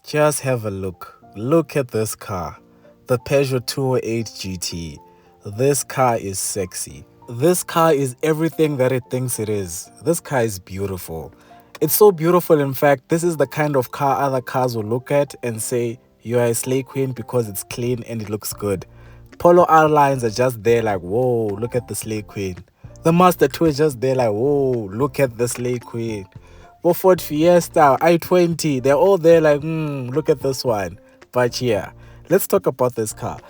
Just have a look. Look at this car. The Peugeot 208 GT. This car is sexy. This car is everything that it thinks it is. This car is beautiful. It's so beautiful, in fact, this is the kind of car other cars will look at and say, you are a slay queen because it's clean and it looks good. Polo R-Lines are just there like, whoa, look at the slay queen. The Mazda 2 is just there like, whoa, look at the slay queen. Ford Fiesta, i20, they're all there like, look at this one. But yeah, let's talk about this car.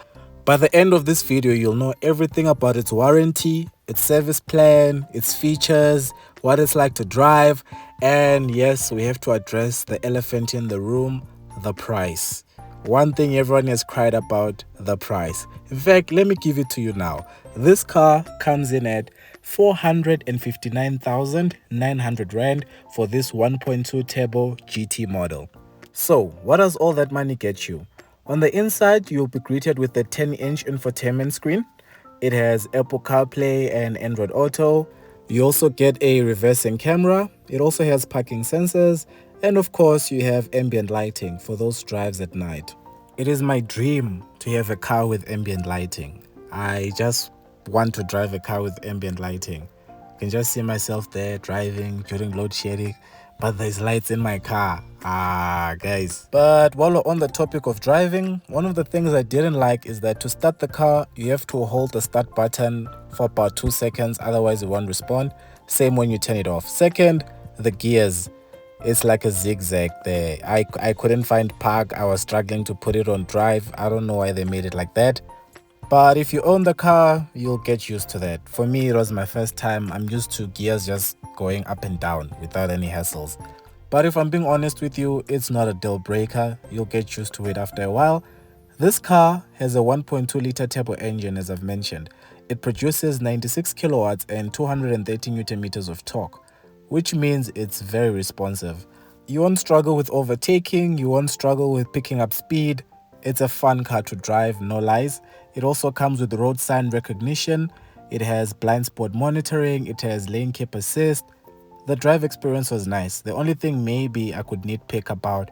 By the end of this video, you'll know everything about its warranty, its service plan, its features, what it's like to drive, and yes, we have to address the elephant in the room, the price. One thing everyone has cried about, the price. In fact, let me give it to you now. This car comes in at 459,900 Rand for this 1.2 turbo GT model. So, what does all that money get you? On the inside, you'll be greeted with a 10-inch infotainment screen. It has Apple CarPlay and Android Auto. You also get a reversing camera. It also has parking sensors. And of course, you have ambient lighting for those drives at night. It is my dream to have a car with ambient lighting. I just want to drive a car with ambient lighting. I can just see myself there driving during load shedding, but there's lights in my car. Guys. But while we're on the topic of driving, one of the things I didn't like is that to start the car, you have to hold the start button for about 2 seconds, otherwise it won't respond. Same when you turn it off. Second, the gears. It's like a zigzag there. I couldn't find park. I was struggling to put it on drive. I don't know why they made it like that. But if you own the car, you'll get used to that. For me, it was my first time. I'm used to gears just going up and down without any hassles. But if I'm being honest with you, it's not a deal breaker. You'll get used to it after a while. This car has a 1.2-liter turbo engine, as I've mentioned. It produces 96 kilowatts and 230 newton meters of torque, which means it's very responsive. You won't struggle with overtaking, you won't struggle with picking up speed. It's a fun car to drive, no lies. It also comes with road sign recognition. It has blind spot monitoring, it has lane keep assist. The drive experience was nice. The only thing maybe I could nitpick about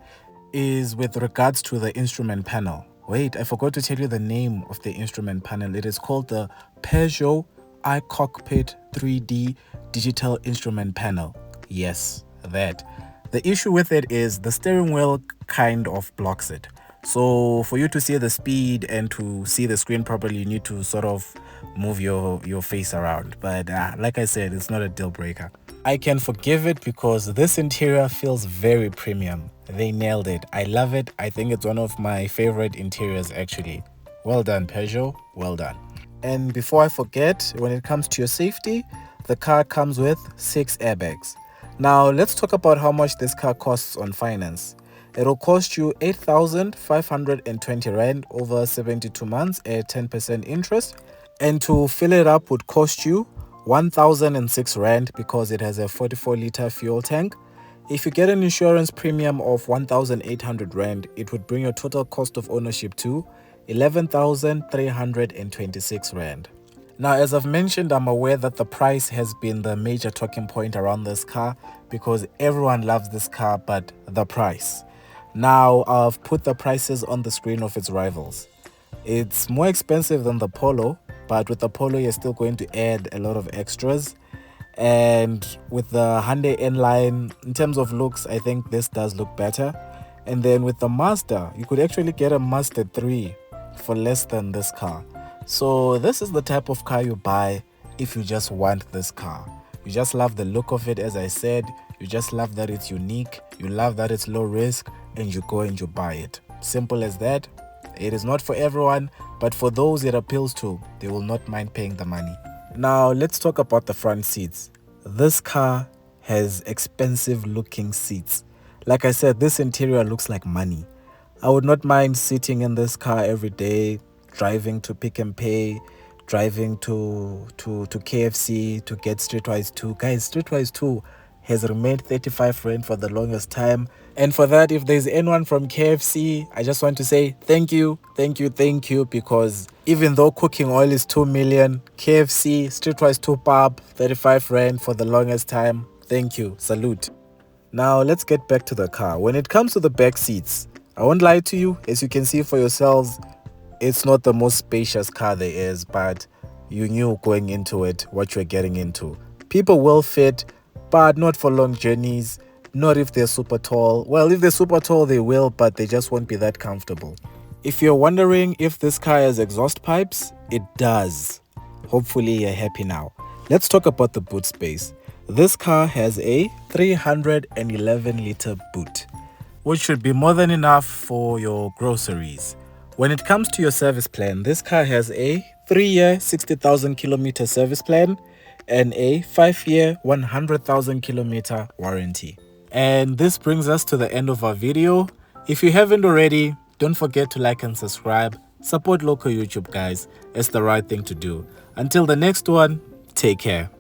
is with regards to the instrument panel. Wait, I forgot to tell you the name of the instrument panel. It is called the Peugeot iCockpit 3D Digital Instrument Panel. Yes, that. The issue with it is the steering wheel kind of blocks it. So for you to see the speed and to see the screen properly, you need to sort of move your face around. But like I said, it's not a deal breaker. I can forgive it because this interior feels very premium. They nailed it. I love it. I think it's one of my favorite interiors actually. Well done, Peugeot. Well done. And before I forget, when it comes to your safety, the car comes with 6 airbags. Now let's talk about how much this car costs on finance. It'll cost you 8,520 Rand over 72 months at 10% interest. And to fill it up would cost you 1,006 Rand because it has a 44-liter fuel tank. If you get an insurance premium of 1,800 Rand, it would bring your total cost of ownership to 11,326 Rand. Now, as I've mentioned, I'm aware that the price has been the major talking point around this car because everyone loves this car, but the price. Now, I've put the prices on the screen of its rivals. It's more expensive than the Polo, but with the Polo, you're still going to add a lot of extras. And with the Hyundai N-Line, in terms of looks, I think this does look better. And then with the Mazda, you could actually get a Mazda 3 for less than this car. So this is the type of car you buy if you just want this car. You just love the look of it, as I said. You just love that it's unique. You love that it's low risk, and you go and you buy it. Simple as that. It is not for everyone, but for those it appeals to, they will not mind paying the money. Now let's talk about the front seats. This car has expensive looking seats. Like I said, this interior looks like money. I would not mind sitting in this car every day, driving to Pick and Pay, driving to KFC to get Streetwise 2. Guys, Streetwise 2 has remained 35 Rand for the longest time. And for that, if there's anyone from KFC, I just want to say thank you, because even though cooking oil is 2 million, KFC, Streetwise 2 pub, 35 Rand for the longest time. Thank you. Salute. Now let's get back to the car. When it comes to the back seats, I won't lie to you, as you can see for yourselves, it's not the most spacious car there is, but you knew going into it what you're getting into. People will fit, but not for long journeys, not if they're super tall. Well, if they're super tall, they will, but they just won't be that comfortable. If you're wondering if this car has exhaust pipes, it does. Hopefully you're happy now. Let's talk about the boot space. This car has a 311-liter boot, which should be more than enough for your groceries. When it comes to your service plan, this car has a 3-year 60,000 kilometer service plan and a 5-year 100,000 kilometer warranty. And this brings us to the end of our video. If you haven't already, don't forget to like and subscribe. Support local YouTube, guys. It's the right thing to do. Until the next one, take care.